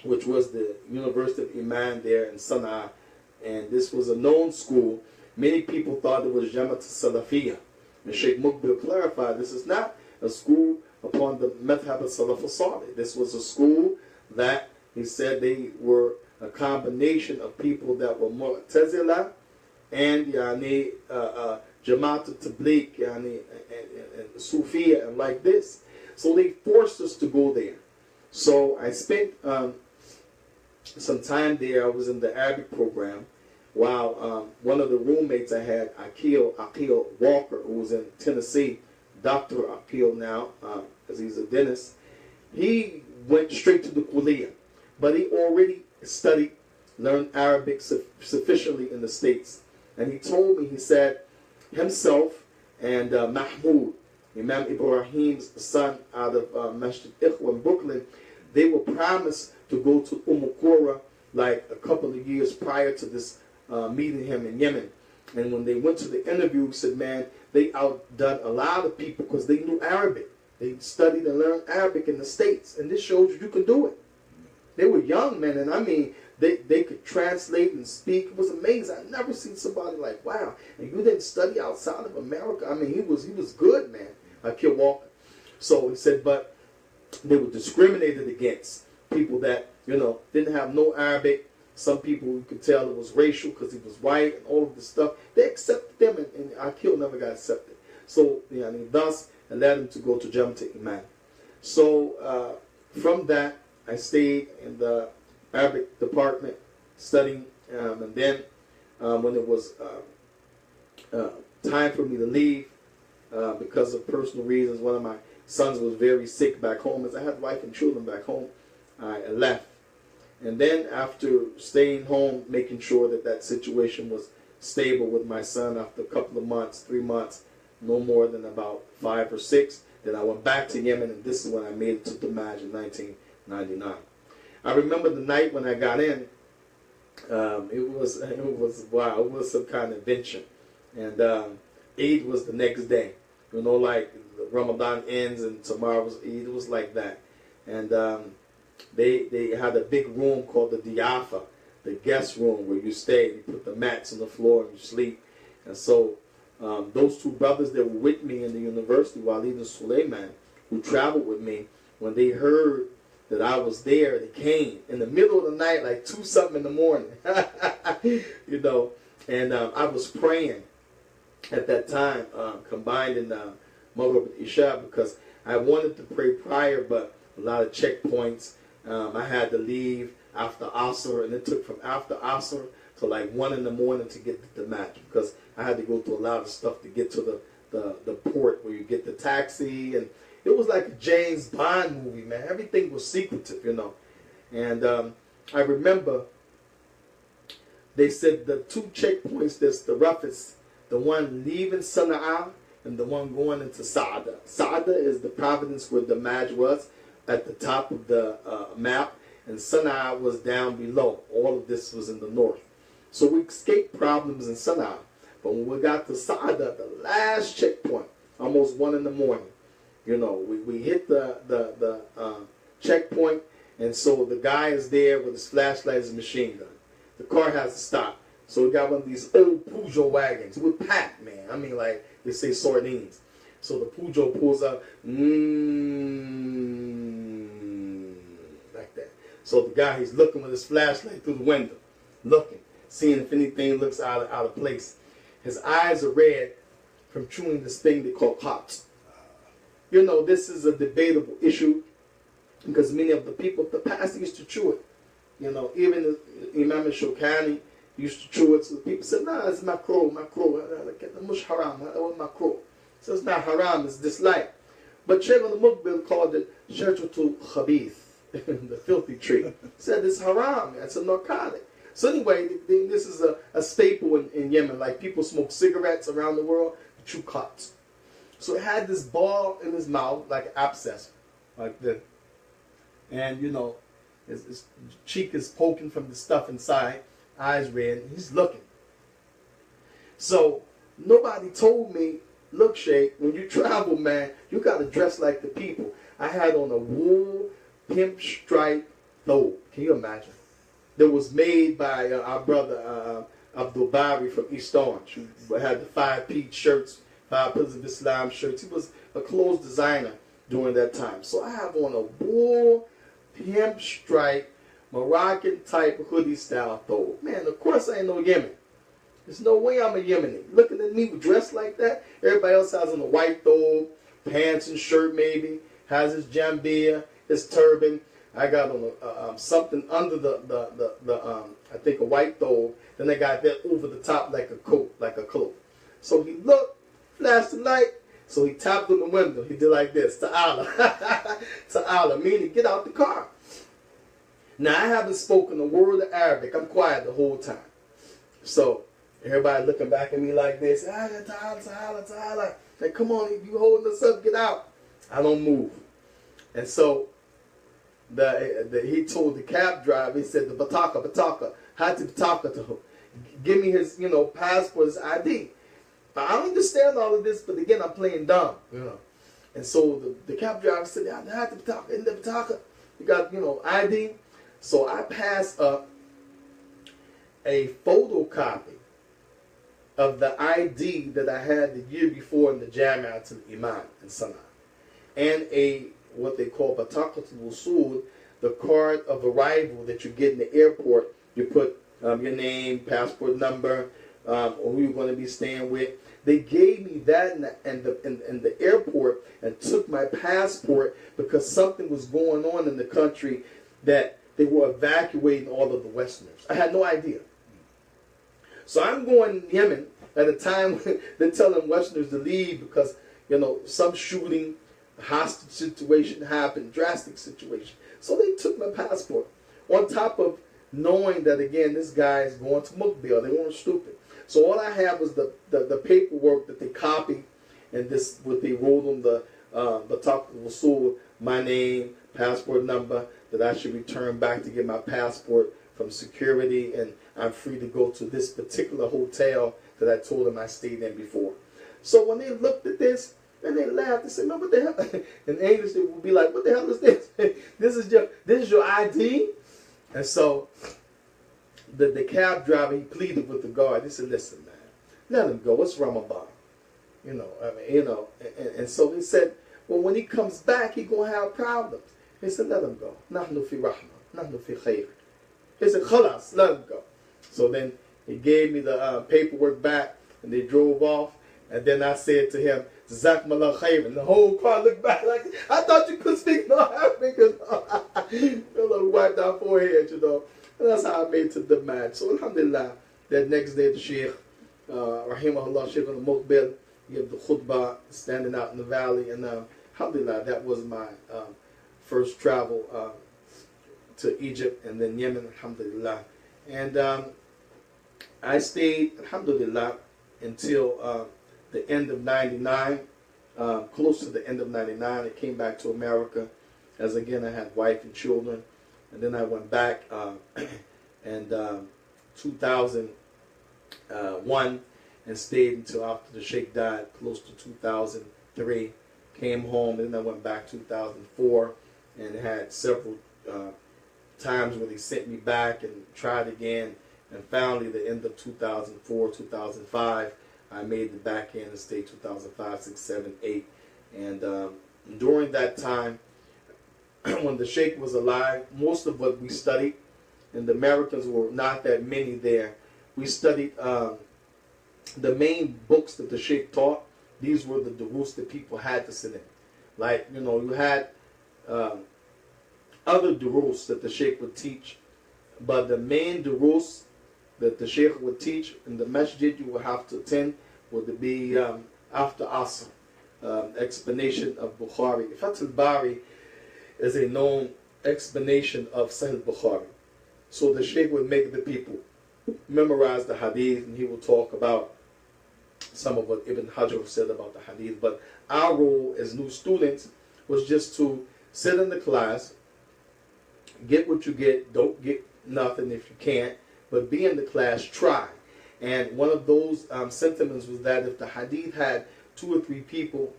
which was the University of Iman there in Sana'a. And this was a known school. Many people thought it was Jamiat al-Salafiyah. And Sheikh Mukbil clarified, this is not a school upon the Madhhab al-Salaf al-Salih. This was a school that, he said, they were a combination of people that were Mu'tazila and Jamaat al-Tabligh, and Sufiya, and like this. So they forced us to go there. So I spent some time there. I was in the Arabic program, while one of the roommates I had, Akil Walker, who was in Tennessee, Dr. Akil now, because he's a dentist, he went straight to the Kuliya. But he already studied, learned Arabic sufficiently in the States. And he told me, he said, himself and Mahmoud, Imam Ibrahim's son out of Masjid Ikhwa in Brooklyn, they were promised to go to Qura like a couple of years prior to this meeting him in Yemen. And when they went to the interview, he said, man, they outdone a lot of people because they knew Arabic. They studied and learned Arabic in the States. And this shows you can do it. They were young men, and I mean, they could translate and speak. It was amazing. I've never seen somebody like, wow. And you didn't study outside of America. I mean, he was good, man. Akil Walker. So he said, but they were discriminated against. People that, you know, didn't have no Arabic. Some people, you could tell it was racial because he was white and all of this stuff. They accepted them, and Akil never got accepted. So, you know, thus, it led him to go to Jamiat al-Iman. So, from that, I stayed in the Arabic department studying, and then when it was time for me to leave, because of personal reasons, one of my sons was very sick back home. As I had wife and children back home, I left. And then after staying home, making sure that that situation was stable with my son, after a couple of months, 3 months, no more than about 5 or 6, then I went back to Yemen, and this is when I made it to Damaj in 1999. I remember the night when I got in. It was wow. It was some kind of adventure, and Eid was the next day. You know, like Ramadan ends and tomorrow was Eid. It was like that, and they had a big room called the Diafa, the guest room where you stay. You put the mats on the floor and you sleep. And so those two brothers that were with me in the university, Walid and Suleiman, who traveled with me, when they heard that I was there, they came in the middle of the night, like 2-something in the morning, you know, and I was praying at that time, combined in Maghrib and Isha, because I wanted to pray prior, but a lot of checkpoints. I had to leave after Asr, and it took from after Asr to like 1 in the morning to get to the match, because I had to go through a lot of stuff to get to the port where you get the taxi, and it was like a James Bond movie, man. Everything was secretive, you know. And I remember they said the 2 checkpoints that's the roughest, the one leaving Sana'a and the one going into Saada. Saada is the province where the Damaj was, at the top of the map, and Sana'a was down below. All of this was in the north. So we escaped problems in Sana'a. But when we got to Saada, the last checkpoint, almost 1 in the morning, you know, we hit the checkpoint, and so the guy is there with his flashlight and his machine gun. The car has to stop. So we got one of these old Peugeot wagons with packed, man. I mean, like they say sardines. So the Peugeot pulls up, like that. So the guy, he's looking with his flashlight through the window, looking, seeing if anything looks out of place. His eyes are red from chewing this thing they call pops. You know, this is a debatable issue because many of the people of the past used to chew it. You know, even Imam Shokani used to chew it. So people said, nah, it's makro. Mush haram, makro. So it's not haram, it's disliked. But Sheikh al-Mukbil called it Shajaratul Khabith, the filthy tree. Said it's haram, it's a narcotic. So anyway, this is a staple in Yemen. Like people smoke cigarettes around the world, chew cuts. So it had this ball in his mouth, like an abscess, like this. And you know, his cheek is poking from the stuff inside, eyes red, and he's looking. So nobody told me, look, Sheikh, when you travel, man, you got to dress like the people. I had on a wool pimp stripe thobe. Can you imagine? That was made by our brother Abdul Bari from East Orange, who had the 5 shirts, 5 Pillars of Islam shirts. He was a clothes designer during that time. So I have on a wool pimp stripe Moroccan type hoodie style thobe. Man, of course I ain't no Yemen. There's no way I'm a Yemeni. Looking at me dressed like that. Everybody else has on a white thobe, pants and shirt maybe, has his jambia, his turban. I got on something under the I think a white thobe. Then I got that over the top like a coat, like a cloak. So he looked, flashed the light. So he tapped on the window. He did like this, Ta'ala. Ta'ala, meaning get out the car. Now I haven't spoken a word of Arabic. I'm quiet the whole time. So everybody looking back at me like this. Ta'ala, Ta'ala, Ta'ala. Like, come on, if you holding us up, get out. I don't move. And so he told the cab driver, he said, the Bataka, had to Bataka to him. Give me his, passport, his ID. I don't understand all of this, but again, I'm playing dumb, And so the cab driver said, I had to Bataka, in the Bataka, you got, ID. So I passed up a photocopy of the ID that I had the year before in the Jami'at al-Iman in Sana'a. And what they call Bataqat al-Wusul, the card of arrival that you get in the airport. You put your name, passport number, or who you're going to be staying with. They gave me that in the airport and took my passport because something was going on in the country that they were evacuating all of the Westerners. I had no idea. So I'm going to Yemen at a time when they're telling Westerners to leave because, some shooting, hostage situation happened, drastic situation. So they took my passport. On top of knowing that, again, this guy is going to Mukbil. They weren't stupid. So all I had was the paperwork that they copied, and this what they wrote on the Bataq al-Wusul, my name, passport number, that I should return back to get my passport from security, and I'm free to go to this particular hotel that I told them I stayed in before. So when they looked at this, and they laughed, they said, "No, what the hell?" In English, they would be like, "What the hell is this? This is your ID?" And so the cab driver, he pleaded with the guard. He said, "Listen, man, let him go. It's Ramadan, And so he said, "Well, when he comes back, he gonna have problems." He said, "Let him go. Nahnu fi rahma, nahnu fi khair." He said, "Khalas, let him go." So then he gave me the paperwork back, and they drove off. And then I said to him, "Jazakumullah khairan." The whole car looked back like, "I thought you could speak no Arabic." Wiped our forehead, And that's how I made it to the match. So alhamdulillah, that next day the Sheikh, rahimahullah, Sheikh al-Mukbil, gave the khutbah standing out in the valley. And alhamdulillah, that was my first travel to Egypt and then Yemen, alhamdulillah. And I stayed, alhamdulillah, until the end of 99, close to the end of 99. I came back to America as, again, I had wife and children. And then I went back in 2001 and stayed until after the Sheikh died, close to 2003. Came home, and then I went back 2004 and had several times when they sent me back and tried again. And finally, the end of 2004, 2005, I made the back end and stayed 2005, 6, 7, 8. And during that time, when the Sheikh was alive, most of what we studied, and the Americans were not that many there, we studied the main books that the Sheikh taught. These were the durus that people had to sit in. Like, you had other durus that the Sheikh would teach, but the main durus that the Sheikh would teach in the masjid you would have to attend would be after Asr. explanation of Bukhari. Fath al-Bari is a known explanation of Sahih Bukhari. So the Sheikh would make the people memorize the hadith, and he will talk about some of what Ibn Hajar said about the hadith. But our role as new students was just to sit in the class, get what you get, don't get nothing if you can't, but be in the class, try. And one of those sentiments was that if the hadith had 2 or 3 people,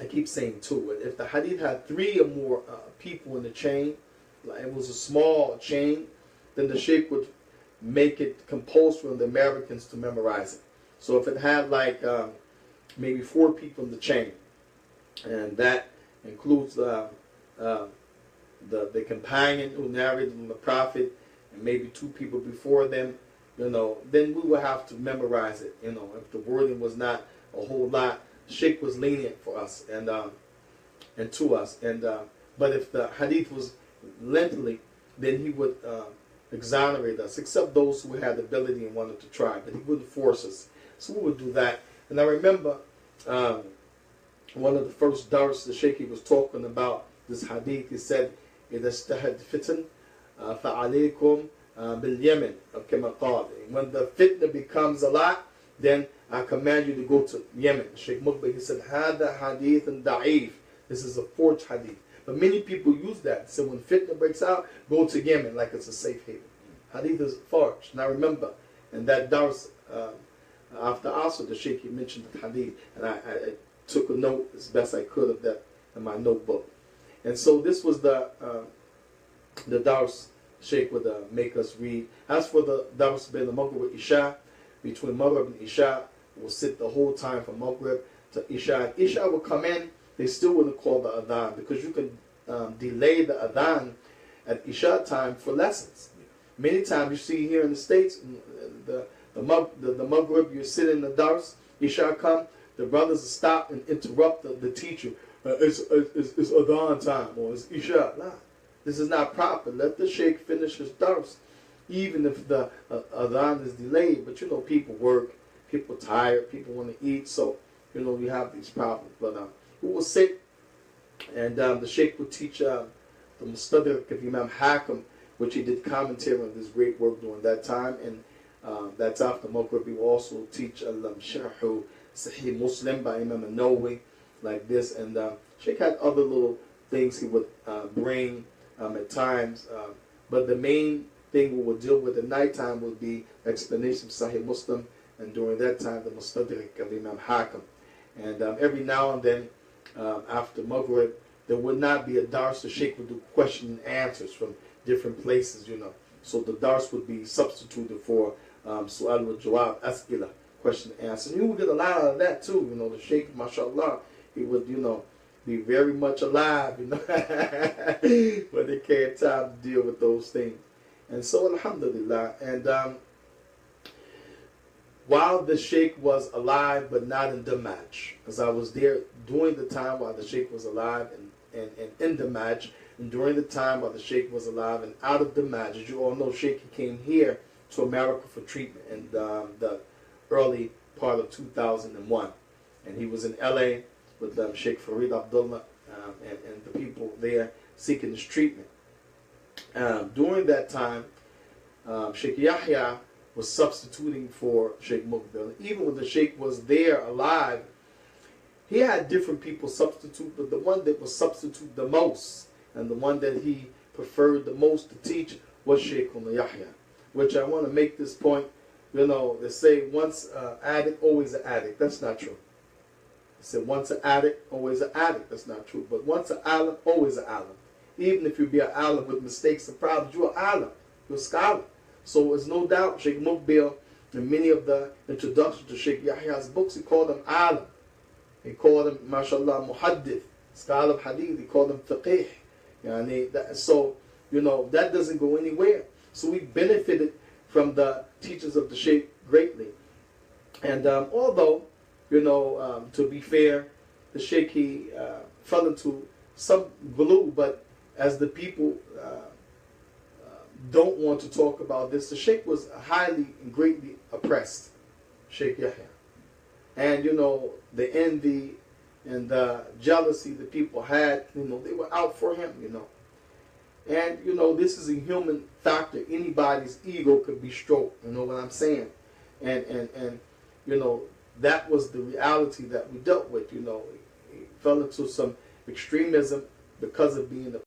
I keep saying 2, but if the hadith had 3 or more people in the chain, like it was a small chain, then the Sheikh would make it compulsory on the Americans to memorize it. So if it had like maybe 4 people in the chain, and that includes the companion who narrated from the Prophet, and maybe 2 people before them, then we would have to memorize it. If the wording was not a whole lot, Sheikh was lenient for us and to us. But if the hadith was lengthy, then he would exonerate us, except those who had the ability and wanted to try. But he wouldn't force us. So we would do that. And I remember one of the first dars the Sheikh was talking about this hadith. He said, إِذَا اشْتَهَدْ فِتْنَ فَعَلَيْكُمْ بِالْيَمِنِ كَمَا قَالَ. When the fitna becomes a lot, then I command you to go to Yemen. Sheikh Mukbir, he said, هَذَا حَدِيثٌ ضَعِيفٌ. This is a forged hadith. But many people use that. So when fitna breaks out, go to Yemen like it's a safe haven. Hadith is forged. And I remember in that dars after Asr, the Sheikh, he mentioned the hadith. And I took a note as best I could of that in my notebook. And so this was the dars Sheikh would make us read. As for the dars between the Maghrib and Isha, between Maghrib and Isha, we'll sit the whole time from Maghrib to Isha. Isha will come in, they still wouldn't call the adhan, because you can delay the adhan at Isha time for lessons. Many times you see here in the States, the Maghrib, you sit in the dars, Isha come, the brothers will stop and interrupt the teacher. It's adhan time, or it's Isha. Nah, this is not proper. Let the Sheikh finish his dars, even if the adhan is delayed. But people work, people tired, people want to eat, so we have these problems. But we will sit, and the Sheikh would teach the Mustadrak of Imam Hakim, which he did commentary on this great work during that time. And that's after Maghrib. He will also teach Sharh Sahih Muslim by Imam An-Nawawi, like this. And Sheikh had other little things he would bring at times. But the main thing we would deal with at nighttime would be explanation of Sahih Muslim, and during that time the Mustadrak of Imam Hakim. And every now and then after Maghrib, there would not be a dars. The Sheikh would do question and answers from different places, So the dars would be substituted for Su'al wa Jawab, As'ila, question and answer. And you would get a lot of that too, The Sheikh, mashallah, he would, be very much alive, when they came time to deal with those things. And so, alhamdulillah. And while the Sheikh was alive but not in Damaj, because I was there during the time while the Sheikh was alive and in Damaj, and during the time while the Sheikh was alive and out of Damaj. As you all know, Sheikh came here to America for treatment in the early part of 2001. And he was in LA with Sheikh Farid Abdullah and the people there seeking his treatment. During that time, Sheikh Yahya was substituting for Sheikh Mukbil. Even when the Sheikh was there alive, he had different people substitute, but the one that was substitute the most and the one that he preferred the most to teach was Sheikh Yahya. Which I want to make this point, they say once an addict, always an addict. That's not true. They said once an addict, always an addict. That's not true. But once an alim, always an alim. Even if you be an alim with mistakes and problems, you're an alim. You're a scholar. So there's no doubt Sheikh Mukbil, in many of the introductions to Sheikh Yahya's books, he called him alim. He called him, mashallah, muhaddith, scholar of hadith. He called him faqih. So, that doesn't go anywhere. So we benefited from the teachers of the Sheikh greatly. And although, to be fair, the Sheikh, he fell into some glue, but as the people don't want to talk about this, the Sheikh was highly and greatly oppressed, Sheikh Yahya. And, the envy and jealousy the people had. They were out for him. And this is a human factor. Anybody's ego could be stroked. You know what I'm saying? And that was the reality that we dealt with. He fell into some extremism because of being a